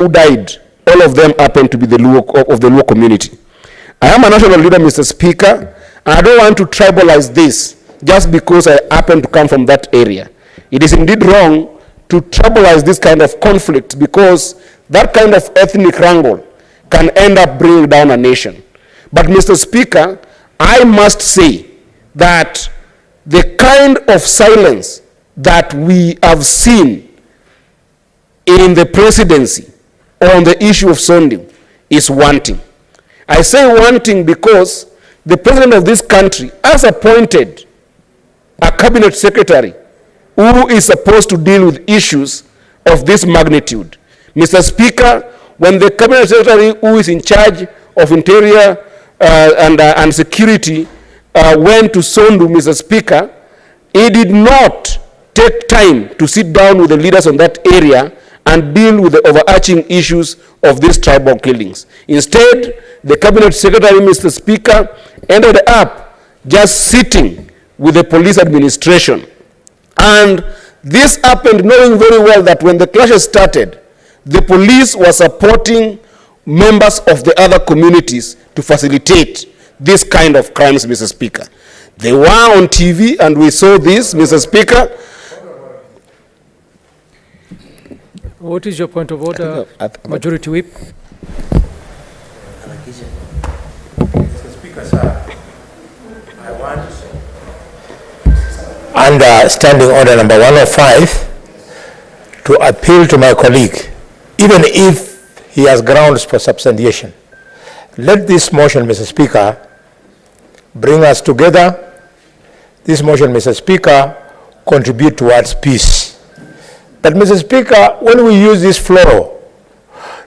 who died, all of them happened to be the Luo community. I am a national leader, Mr. Speaker, and I don't want to tribalize this just because I happen to come from that area. It is indeed wrong to tribalize this kind of conflict because that kind of ethnic wrangle can end up bringing down a nation. But Mr. Speaker, I must say that the kind of silence that we have seen in the presidency on the issue of Sondu is wanting. I say wanting because the president of this country has appointed a cabinet secretary who is supposed to deal with issues of this magnitude. Mr. Speaker, when the cabinet secretary who is in charge of interior and security went to Sondu, Mr. Speaker, he did not take time to sit down with the leaders on that area and deal with the overarching issues of these tribal killings. Instead, the cabinet secretary, Mr. Speaker, ended up just sitting with the police administration. And this happened knowing very well that when the clashes started, the police were supporting members of the other communities to facilitate this kind of crimes, Mr. Speaker. They were on TV and we saw this, Mr. Speaker. What is your point of order, Majority Whip? Mr. Speaker, sir, I want, under Standing Order number 105, to appeal to my colleague, even if he has grounds for substantiation. Let this motion, Mr. Speaker, bring us together. This motion, Mr. Speaker, contribute towards peace. But, Mr. Speaker, when we use this floor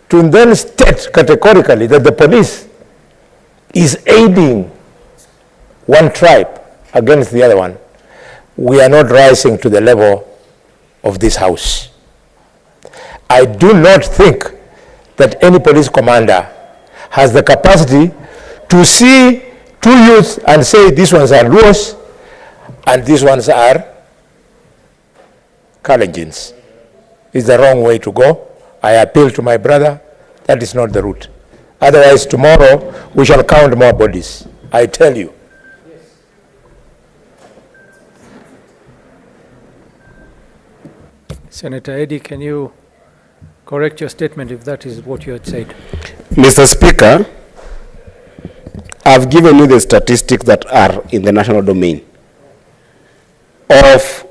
to then state categorically that the police is aiding one tribe against the other one, we are not rising to the level of this House. I do not think that any police commander has the capacity to see two youths and say these ones are Luos and these ones are Kalenjins. It's the wrong way to go. I appeal to my brother, that is not the route. Otherwise, tomorrow we shall count more bodies, I tell you. Senator Eddy, can you correct your statement if that is what you had said? Mr. Speaker, I've given you the statistics that are in the national domain. Of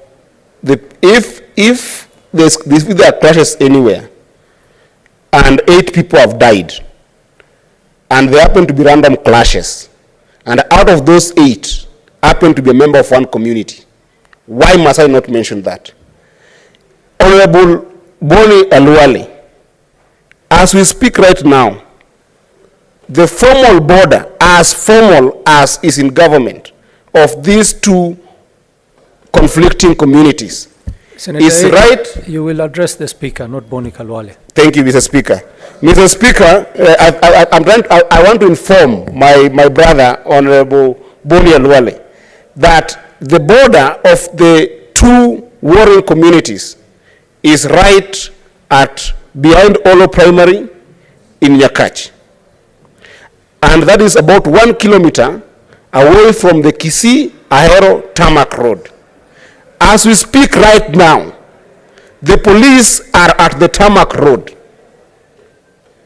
the, if there are crashes anywhere and 8 people have died and there happen to be random clashes and out of those 8 happen to be a member of one community, why must I not mention that? Honorable Boni Aluale, as we speak right now, the formal border, as formal as is in government, of these two conflicting communities, Senator is Eddy, right. You will address the Speaker, not Boni Kalwale. Thank you, Mr. Speaker. Mr. Speaker, I want to inform my brother, Honorable Boni Aluale, that the border of the two warring communities is right at behind Olo Primary in Nyakach. And that is about 1 kilometer away from the Kisii Ahero Tarmac Road. As we speak right now, the police are at the Tarmac Road.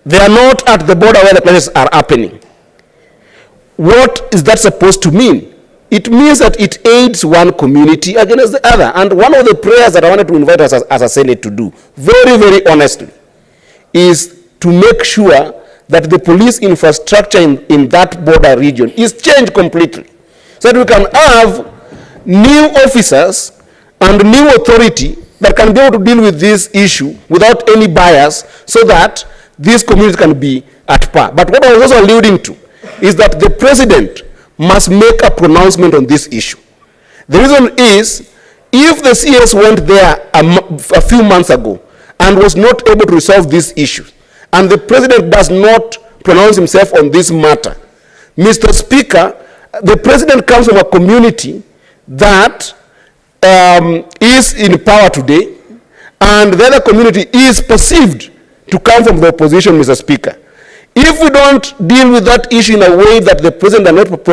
They are not at the border where the clashes are happening. What is that supposed to mean? It means that it aids one community against the other. And one of the prayers that I wanted to invite us as a Senate to do, very, very honestly, is to make sure that the police infrastructure in that border region is changed completely. So that we can have new officers and new authority that can be able to deal with this issue without any bias so that these communities can be at par. But what I was also alluding to is that the president must make a pronouncement on this issue. The reason is, if the CS went there a few months ago and was not able to resolve these issues, and the president does not pronounce himself on this matter, Mr. Speaker, the president comes from a community that is in power today, and the other community is perceived to come from the opposition, Mr. Speaker. If we don't deal with that issue in a way that the president are not